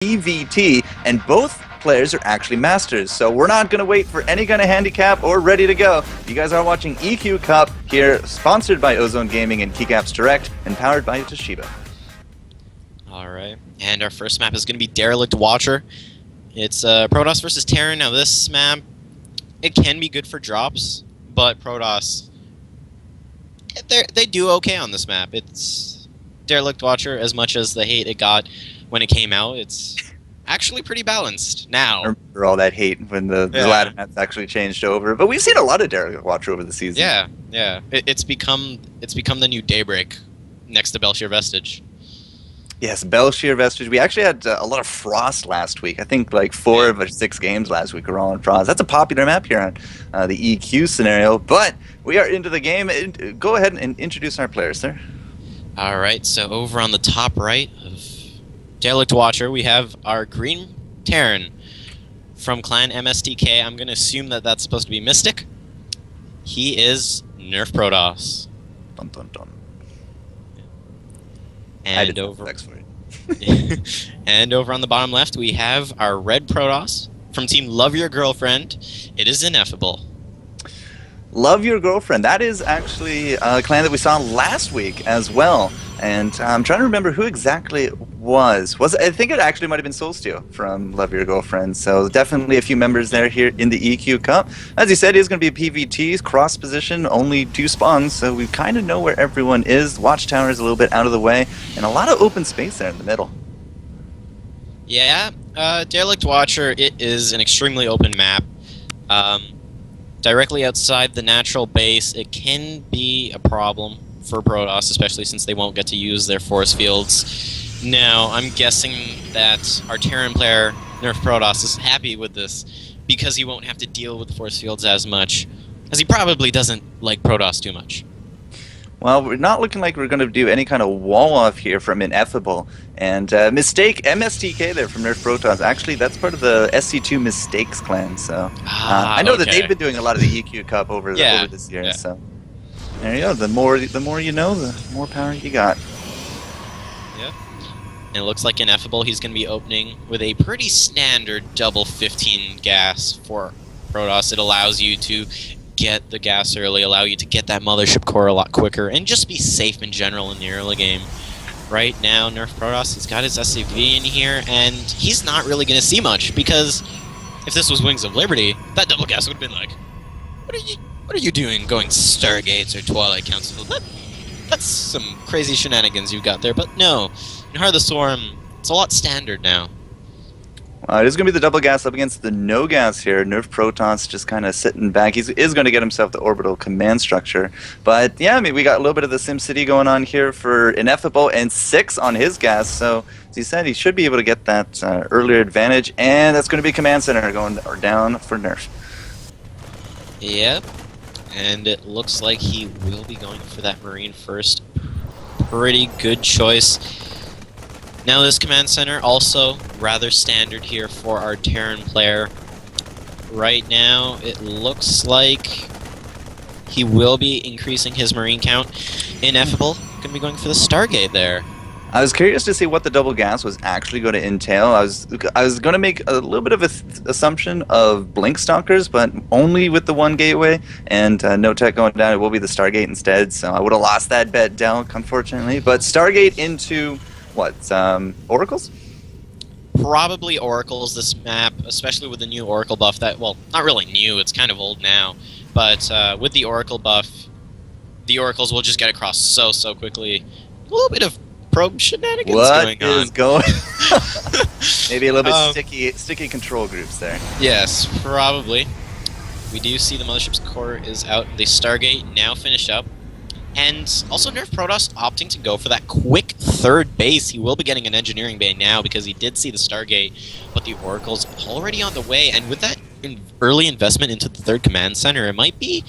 PVT, and both players are actually masters. So we're not going to wait for any kind of handicap or ready to go. You guys are watching EQ Cup here, sponsored by Ozone Gaming and Keycaps Direct, and powered by Toshiba. Alright, and our first map is going to be Derelict Watcher. It's Protoss versus Terran. Now this map, it can be good for drops, but Protoss, they do okay on this map. It's Derelict Watcher, as much as the hate it got when it came out, it's actually pretty balanced now. I remember all that hate when the ladder maps actually changed over, but we've seen a lot of Derelict Watcher over the season. Yeah. It's become the new Daybreak next to Belshir Vestige. Yes, Belshir Vestige. We actually had a lot of Frost last week. I think like 4 of our 6 games last week were all on Frost. That's a popular map here on the EQ scenario. But we are into the game. Go ahead and introduce our players, sir. All right, so over on the top right of Derelict Watcher, we have our green Terran from Clan MSTK. I'm going to assume that that's supposed to be Mystic. He is Nerfprotoss. Dun, dun, dun. And and over on the bottom left, we have our red Protoss from Team Love Your Girlfriend. It is Ineffable. Love Your Girlfriend. That is actually a clan that we saw last week as well. And I'm trying to remember who exactly it was. I think it actually might have been Soulsteel from Love Your Girlfriend. So definitely a few members there here in the EQ Cup. As you said, it is going to be a PVT, cross position, only 2 spawns. So we kind of know where everyone is. Watchtower is a little bit out of the way. And a lot of open space there in the middle. Yeah, Derelict Watcher, it is an extremely open map. Directly outside the natural base, it can be a problem for Protoss, especially since they won't get to use their force fields. Now, I'm guessing that our Terran player, Nerfprotoss, is happy with this because he won't have to deal with force fields as much, as he probably doesn't like Protoss too much. Well, we're not looking like we're going to do any kind of wall-off here from Ineffable. And Mistake, MSTK there from Nerfprotoss. Actually, that's part of the SC2 Mistakes clan. So I know that they've been doing a lot of the EQ Cup over this year. Yeah. So there you go. The more you know, the more power you got. Yep. And it looks like Ineffable, he's going to be opening with a pretty standard double 15 gas for Protoss. It allows you to get the gas early, allow you to get that mothership core a lot quicker, and just be safe in general in the early game. Right now, Nerfprotoss has got his SCV in here, and he's not really going to see much, because if this was Wings of Liberty, that double gas would have been like, what are you doing going Stargates or Twilight Council? That's some crazy shenanigans you got there, but no. In Heart of the Storm, it's a lot standard now. It is going to be the double gas up against the no gas here. Nerfprotoss just kind of sitting back. He is going to get himself the orbital command structure. But yeah, I mean, we got a little bit of the SimCity going on here for Ineffable, and 6 on his gas. So as he said, he should be able to get that earlier advantage. And that's going to be command center going down for Nerf. Yep. And it looks like he will be going for that Marine first. Pretty good choice. Now this command center, also rather standard here for our Terran player. Right now, it looks like he will be increasing his Marine count. Ineffable, going to be going for the Stargate there. I was curious to see what the double gas was actually going to entail. I was going to make a little bit of an assumption of Blink Stalkers, but only with the 1 gateway, and no tech going down. It will be the Stargate instead, so I would have lost that bet, Delk, unfortunately. But Stargate into what, Oracles? Probably Oracles, this map, especially with the new Oracle buff that, well, not really new, it's kind of old now, but with the Oracle buff, the Oracles will just get across so quickly. A little bit of probe shenanigans going on. What is going Maybe a little bit sticky control groups there. Yes, probably. We do see the Mothership's core is out, the Stargate now finished up. And also Nerfprotoss opting to go for that quick 3rd base. He will be getting an engineering bay now because he did see the Stargate, but the Oracle's already on the way. And with that early investment into the 3rd command center, it might be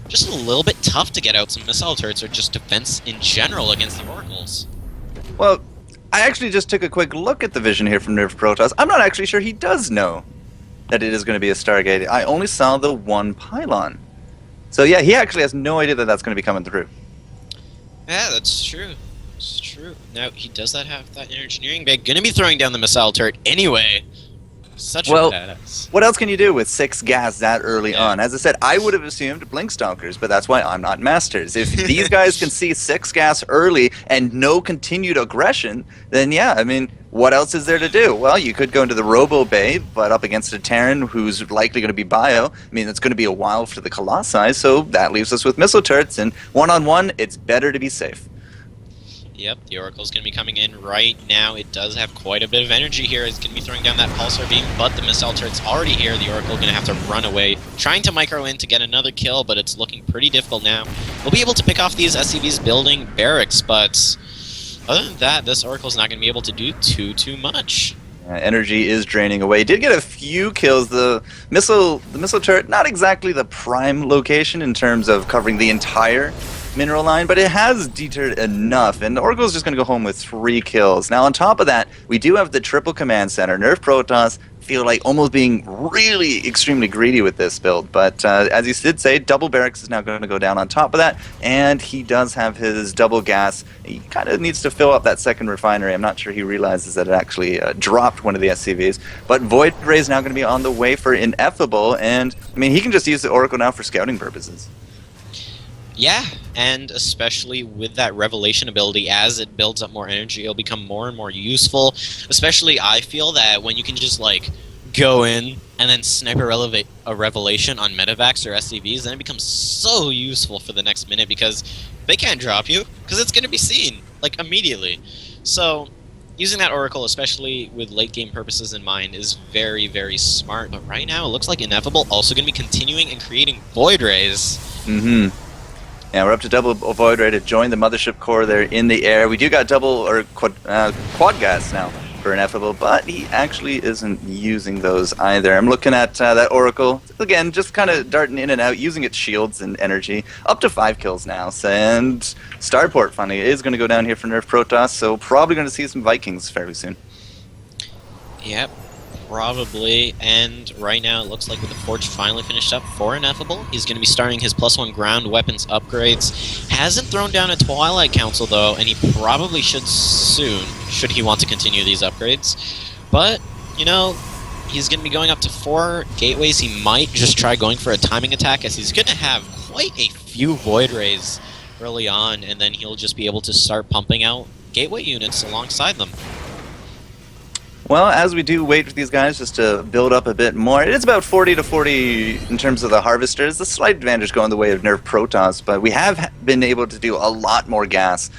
just a little bit tough to get out some missile turrets or just defense in general against the Oracles. Well, I actually just took a quick look at the vision here from Nerfprotoss. I'm not actually sure he does know that it is going to be a Stargate. I only saw the 1 pylon. So yeah, he actually has no idea that that's going to be coming through. Yeah, that's true. It's true. Now, he does have that engineering bag. Gonna be throwing down the missile turret anyway. Such a badass. What else can you do with 6 gas that early on? As I said, I would have assumed Blinkstalkers, but that's why I'm not Masters. If these guys can see 6 gas early and no continued aggression, then yeah, I mean, what else is there to do? Well, you could go into the Robo Bay, but up against a Terran who's likely going to be bio. I mean, it's going to be a while for the Colossi, so that leaves us with missile turrets, and one-on-one, it's better to be safe. Yep, the Oracle's going to be coming in right now. It does have quite a bit of energy here. It's going to be throwing down that Pulsar Beam, but the missile turret's already here. The Oracle going to have to run away, trying to micro in to get another kill, but it's looking pretty difficult now. We'll be able to pick off these SCVs building barracks, but other than that, this Oracle's not going to be able to do too much. Energy is draining away. Did get a few kills. The missile turret, not exactly the prime location in terms of covering the entire mineral line, but it has deterred enough, and Oracle's just going to go home with 3 kills. Now, on top of that, we do have the triple command center. Nerfprotoss feel like almost being really extremely greedy with this build, but as you did say, double barracks is now going to go down on top of that, and he does have his double gas. He kind of needs to fill up that second refinery. I'm not sure he realizes that it actually dropped one of the SCVs, but Void Ray is now going to be on the way for Ineffable, and I mean, he can just use the Oracle now for scouting purposes. Yeah, and especially with that Revelation ability, as it builds up more energy, it'll become more and more useful. Especially, I feel that when you can just, like, go in and then snipe a Revelation on Medivacs or SCVs, then it becomes so useful for the next minute, because they can't drop you, because it's going to be seen, like, immediately. So, using that Oracle, especially with late-game purposes in mind, is very, very smart. But right now, it looks like Ineffable also going to be continuing and creating Void Rays. Mm-hmm. Yeah, we're up to double Void Ray to join the Mothership core there in the air. We do got double or quad gas now for Ineffable, but he actually isn't using those either. I'm looking at that Oracle, again, just kind of darting in and out, using its shields and energy. Up to 5 kills now, and Starport, funny, is going to go down here for Nerfprotoss, so probably going to see some Vikings fairly soon. Yep. Probably, and right now it looks like with the Forge finally finished up for Ineffable, he's going to be starting his +1 ground weapons upgrades. Hasn't thrown down a Twilight Council though, and he probably should soon, should he want to continue these upgrades. But, you know, he's going to be going up to 4 gateways. He might just try going for a timing attack, as he's going to have quite a few Void Rays early on, and then he'll just be able to start pumping out gateway units alongside them. Well, as we do wait for these guys just to build up a bit more, it is about 40 to 40 in terms of the harvesters. A slight advantage going the way of Nerfprotoss, but we have been able to do a lot more gas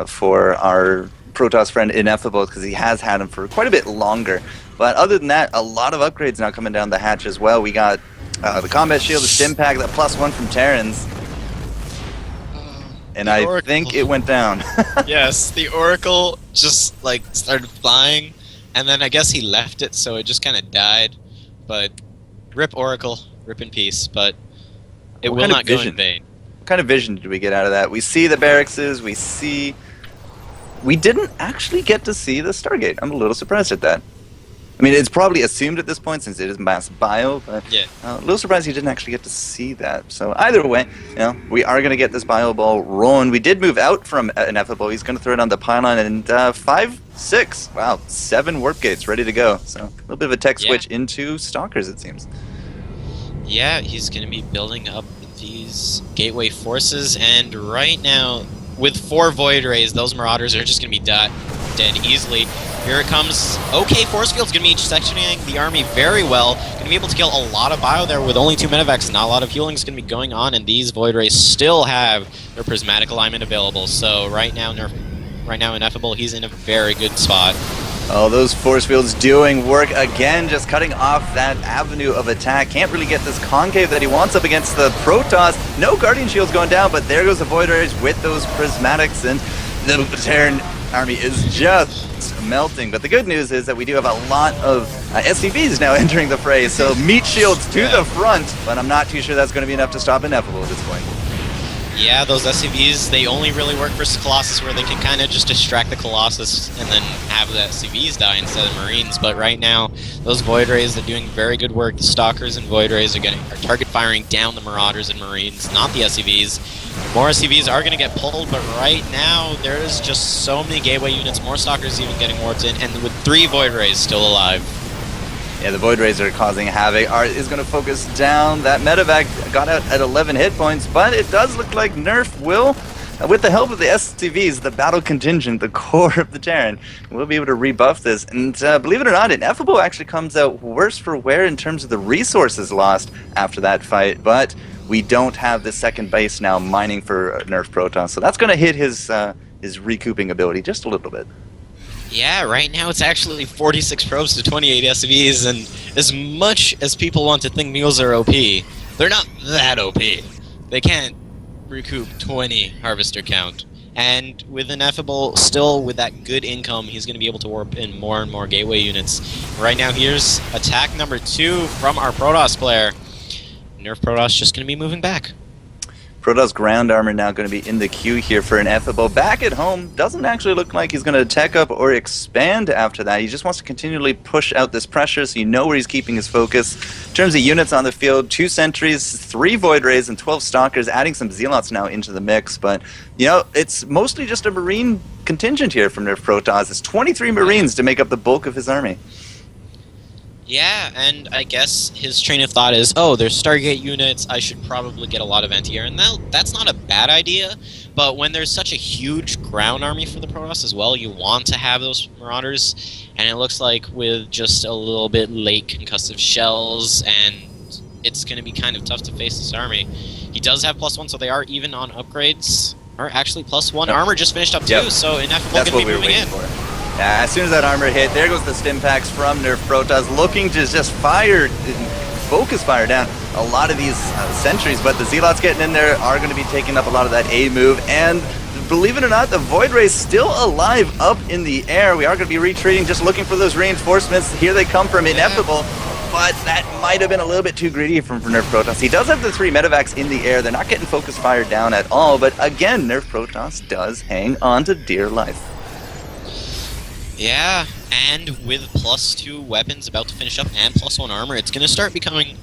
for our Protoss friend Ineffable, because he has had him for quite a bit longer. But other than that, a lot of upgrades now coming down the hatch as well. We got the Combat Shield, the Stim Pack, that +1 from Terrans. And I think it went down. Yes, the Oracle just, like, started flying. And then I guess he left it, so it just kind of died. But rip Oracle, rip in peace. But it will not go in vain. What kind of vision did we get out of that? We see the barracks, we didn't actually get to see the Stargate. I'm a little surprised at that. I mean, it's probably assumed at this point since it is mass bio, but yeah. A little surprised you didn't actually get to see that. So either way, you know, we are going to get this bio ball rolling. We did move out from Ineffable. He's going to throw it on the pylon, and 5, 6, wow, 7 warp gates ready to go. So a little bit of a tech switch into Stalkers, it seems. Yeah, he's going to be building up these gateway forces, and right now, with 4 Void Rays, those Marauders are just going to be dead easily. Here it comes. Okay, Force Field's going to be sectioning the army very well. Going to be able to kill a lot of bio there with only 2 Medivacs. Not a lot of healing is going to be going on, and these Void Rays still have their Prismatic Alignment available. So right now Ineffable, he's in a very good spot. Oh, those Force Fields doing work again, just cutting off that avenue of attack. Can't really get this concave that he wants up against the Protoss. No Guardian Shields going down, but there goes the Void Rays with those Prismatics, and the Terran army is just melting. But the good news is that we do have a lot of SCVs now entering the fray, so meat shields to the front, but I'm not too sure that's going to be enough to stop Ineffable at this point. Yeah, those SCVs, they only really work versus Colossus where they can kind of just distract the Colossus and then have the SCVs die instead of Marines. But right now, those Void Rays are doing very good work. The Stalkers and Void Rays are target firing down the Marauders and Marines, not the SCVs. More SCVs are going to get pulled, but right now, there's just so many Gateway units, more Stalkers even getting warped in, and with 3 Void Rays still alive. Yeah, the Void Rays are causing havoc. Art is going to focus down. That medevac got out at 11 hit points, but it does look like Nerf will, with the help of the SCVs, the battle contingent, the core of the Terran, will be able to rebuff this. And believe it or not, Ineffable actually comes out worse for wear in terms of the resources lost after that fight, but we don't have the second base now mining for Nerfprotoss, so that's going to hit his recouping ability just a little bit. Yeah, right now it's actually 46 probes to 28 SCVs, and as much as people want to think mules are OP, they're not that OP. They can't recoup 20 harvester count. And with Ineffable, still with that good income, he's going to be able to warp in more and more gateway units. Right now, here's attack number 2 from our Protoss player. Nerfprotoss just going to be moving back. Protoss ground armor now going to be in the queue here for Ineffable. Back at home, doesn't actually look like he's going to tech up or expand after that. He just wants to continually push out this pressure, so you know where he's keeping his focus. In terms of units on the field, 2 sentries, 3 Void Rays, and 12 Stalkers, adding some Zealots now into the mix. But, you know, it's mostly just a Marine contingent here from Nerfprotoss. It's 23 Marines to make up the bulk of his army. Yeah, and I guess his train of thought is, oh, there's Stargate units, I should probably get a lot of anti-air, and that's not a bad idea, but when there's such a huge ground army for the Protoss as well, you want to have those Marauders, and it looks like with just a little bit late concussive shells, and it's going to be kind of tough to face this army. He does have +1, so they are even on upgrades, or actually +1 armor just finished up too, so Ineffable going to be moving in. As soon as that armor hit, there goes the stim packs from Nerfprotoss, looking to just focus fire down a lot of these sentries, but the Zealots getting in there are going to be taking up a lot of that A move, and believe it or not, the Void Ray's still alive up in the air. We are going to be retreating, just looking for those reinforcements. Here they come from Ineffable, but that might have been a little bit too greedy from Nerfprotoss. He does have the 3 medevacs in the air. They're not getting focus fire down at all, but again, Nerfprotoss does hang on to dear life. Yeah, and with +2 weapons about to finish up and +1 armor, it's going to start becoming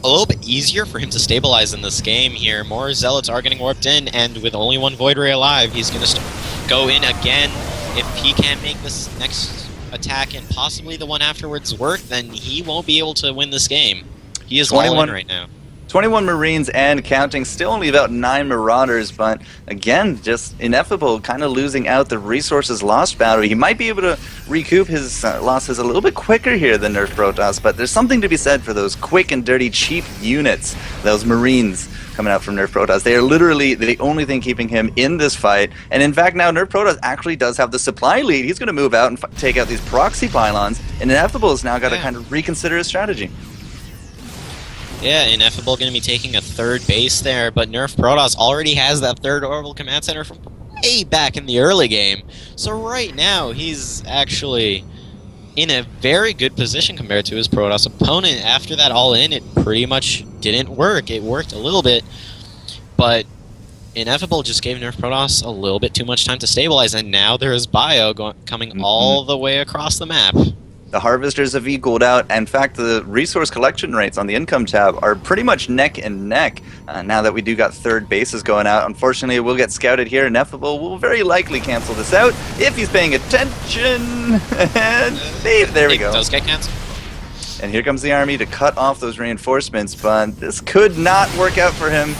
a little bit easier for him to stabilize in this game here. More Zealots are getting warped in, and with only 1 Void Ray alive, he's going to go in again. If he can't make this next attack and possibly the one afterwards work, then he won't be able to win this game. He is all in right now. 21 Marines and counting, still only about 9 Marauders, but again, just Ineffable kind of losing out the resources lost battle. He might be able to recoup his losses a little bit quicker here than Nerfprotoss, but there's something to be said for those quick and dirty, cheap units, those Marines coming out from Nerfprotoss. They are literally the only thing keeping him in this fight, and in fact now Nerfprotoss actually does have the supply lead. He's going to move out and take out these proxy pylons, and Ineffable has now got to kind of reconsider his strategy. Yeah, Ineffable going to be taking a 3rd base there, but Nerfprotoss already has that 3rd orbital command center from way back in the early game. So right now, he's actually in a very good position compared to his Protoss opponent. After that all-in, it pretty much didn't work. It worked a little bit, but Ineffable just gave Nerfprotoss a little bit too much time to stabilize, and now there is Bio coming all the way across the map. The harvesters have equaled out. In fact, the resource collection rates on the income tab are pretty much neck and neck now that we do got 3rd bases going out. Unfortunately, we'll get scouted here. Ineffable will very likely cancel this out if he's paying attention. And there we go. It does get canceled. And here comes the army to cut off those reinforcements, but this could not work out for him.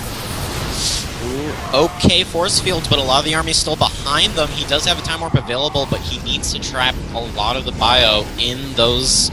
Okay force fields, but a lot of the army's still behind them. He does have a time warp available, but he needs to trap a lot of the bio in those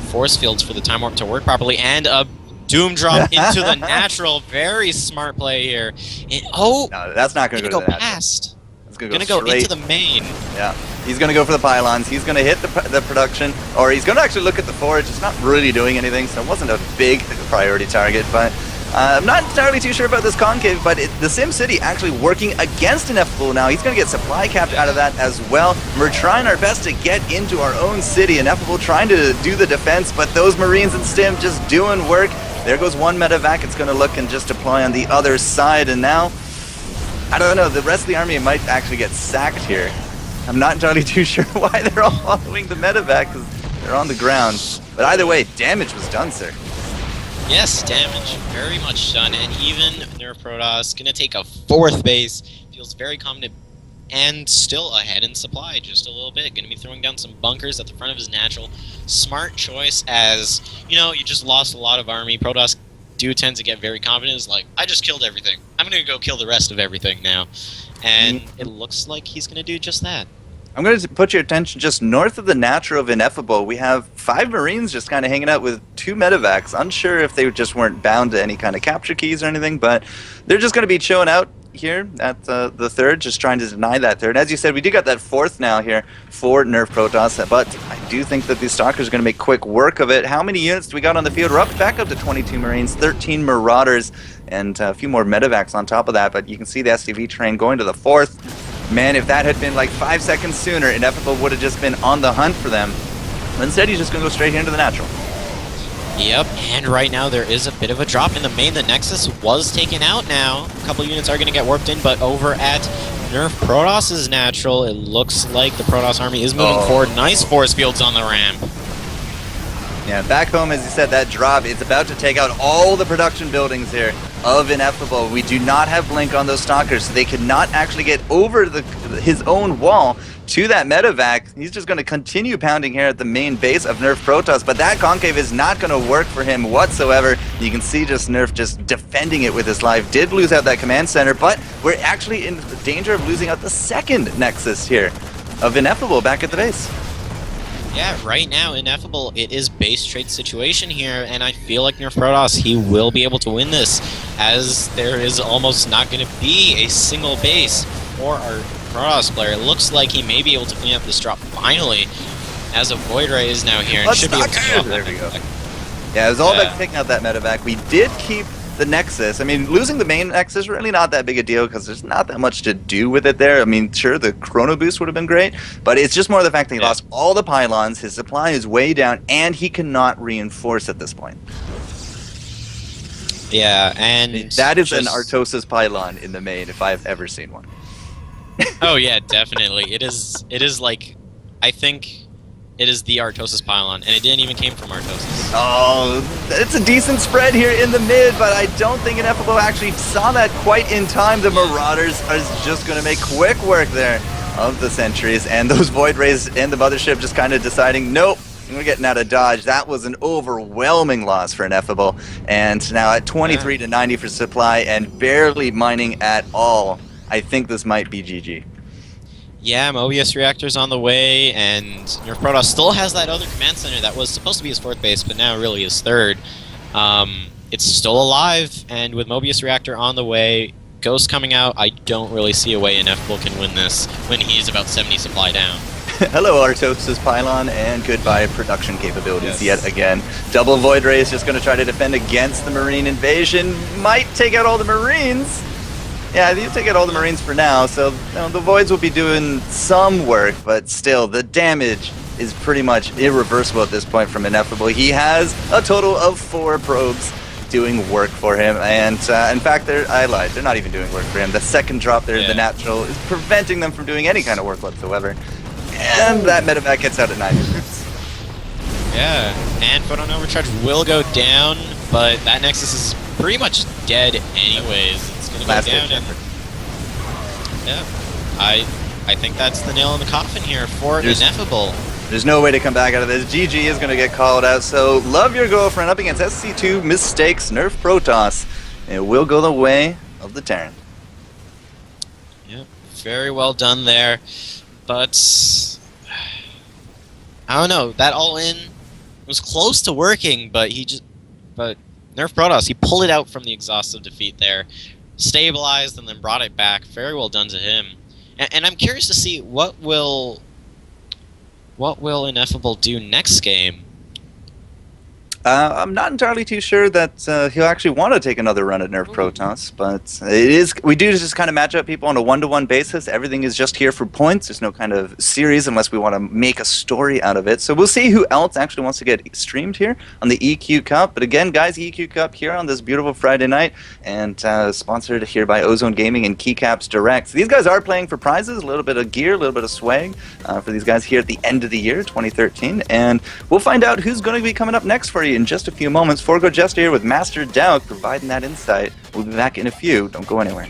force fields for the time warp to work properly, and a doom drop into the natural. Very smart play here. And, no, that's not going to go past. It's going to go into the main. Yeah, he's going to go for the pylons. He's going to hit the production, or he's going to actually look at the forge. It's not really doing anything, so it wasn't a big priority target, but I'm not entirely too sure about this concave, but the Sim City actually working against Ineffable now. He's going to get supply capped out of that as well. We're trying our best to get into our own city. Ineffable trying to do the defense, but those Marines and Stim just doing work. There goes 1 medevac. It's going to look and just deploy on the other side, and now I don't know, the rest of the army might actually get sacked here. I'm not entirely too sure why they're all following the medevac, because they're on the ground. But either way, damage was done, sir. Yes, damage very much done, and even Nerfprotoss gonna take a 4th base. Feels very confident and still ahead in supply, just a little bit. Gonna be throwing down some bunkers at the front of his natural. Smart choice, as you know, you just lost a lot of army. Protoss do tend to get very confident. It's like, I just killed everything. I'm gonna go kill the rest of everything now, and it looks like he's gonna do just that. I'm going to put your attention just north of the natural of Ineffable. We have 5 Marines just kind of hanging out with 2 medevacs. Unsure if they just weren't bound to any kind of capture keys or anything, but they're just going to be chilling out here at the 3rd, just trying to deny that 3rd. As you said, we do got that 4th now here for Nerfprotoss, but I do think that these Stalkers are going to make quick work of it. How many units do we got on the field? We're up back up to 22 Marines, 13 Marauders, and a few more medevacs on top of that, but you can see the SCV train going to the 4th. Man, if that had been like 5 seconds sooner, Ineffable would have just been on the hunt for them. But instead, he's just going to go straight here into the natural. Yep, and right now there is a bit of a drop in the main. The Nexus was taken out now. A couple units are going to get warped in, but over at Nerfprotoss's natural, it looks like the Protoss army is moving forward. Nice force fields on the ramp. Yeah, back home, as you said, that drop is about to take out all the production buildings here of Ineffable. We do not have Blink on those Stalkers, so they cannot actually get over his own wall to that medevac. He's just going to continue pounding here at the main base of Nerfprotoss, but that concave is not going to work for him whatsoever. You can see just Nerf just defending it with his life. Did lose out that command center, but we're actually in danger of losing out the 2nd Nexus here of Ineffable back at the base. Yeah, right now, Ineffable, it is base trade situation here, and I feel like Nerfprotoss, he will be able to win this, as there is almost not going to be a single base for our Protoss player. It looks like he may be able to clean up this drop finally, as a Void Ray is now here, and should be able to kill There we go. Yeah, it was all about taking out that medevac. We did keep the Nexus. I mean, losing the main Nexus is really not that big a deal because there's not that much to do with it there. I mean, sure, the Chrono Boost would have been great, but it's just more the fact that he lost all the pylons, his supply is way down, and he cannot reinforce at this point. Yeah, and that is an Artosis pylon in the main, if I've ever seen one. Oh yeah, definitely. It is like, I think it is the Artosis pylon, and it didn't even came from Artosis. Oh, it's a decent spread here in the mid, but I don't think Ineffable actually saw that quite in time. The Marauders are just going to make quick work there of the sentries, and those Void Rays and the Mothership just kind of deciding, nope, we're getting out of dodge. That was an overwhelming loss for Ineffable, and now at 23 to 90 for supply and barely mining at all, I think this might be GG. Yeah, Mobius Reactor's on the way, and Nerfprotoss still has that other command center that was supposed to be his 4th base, but now really his 3rd. It's still alive, and with Mobius Reactor on the way, Ghost coming out, I don't really see a way Ineffable can win this when he's about 70 supply down. Hello, Artosis pylon, and goodbye production capabilities yet again. Double Void Ray is just going to try to defend against the Marine invasion. Might take out all the Marines. Yeah, you take out all the Marines for now, so the Voids will be doing some work, but still, the damage is pretty much irreversible at this point from Ineffable. He has a total of 4 probes doing work for him, and in fact, I lied, they're not even doing work for him. The 2nd drop there, the natural, is preventing them from doing any kind of work whatsoever. And that medevac gets out at 9 minutes. Yeah, and Photon Overcharge will go down, but that Nexus is pretty much dead anyways. It's going to go down, and yeah, I think that's the nail in the coffin here for Ineffable. There's no way to come back out of this. GG is going to get called out, so Love Your Girlfriend up against SC2 Mistakes Nerfprotoss. It will go the way of the Terran. Yep, very well done there, but I don't know, that all-in was close to working, but Nerfprotoss, he pulled it out from the exhaustive defeat there, stabilized, and then brought it back. Very well done to him. And I'm curious to see what will Ineffable do next game. I'm not entirely too sure that he'll actually want to take another run at Nerfprotoss, but we do just kind of match up people on a one-to-one basis. Everything is just here for points. There's no kind of series unless we want to make a story out of it. So we'll see who else actually wants to get streamed here on the EQ Cup. But again, guys, EQ Cup here on this beautiful Friday night, and sponsored here by Ozone Gaming and Keycaps Direct. So these guys are playing for prizes, a little bit of gear, a little bit of swag for these guys here at the end of the year, 2013. And we'll find out who's going to be coming up next for you in just a few moments. Forgo Jester here with Master Doubt providing that insight. We'll be back in a few. Don't go anywhere.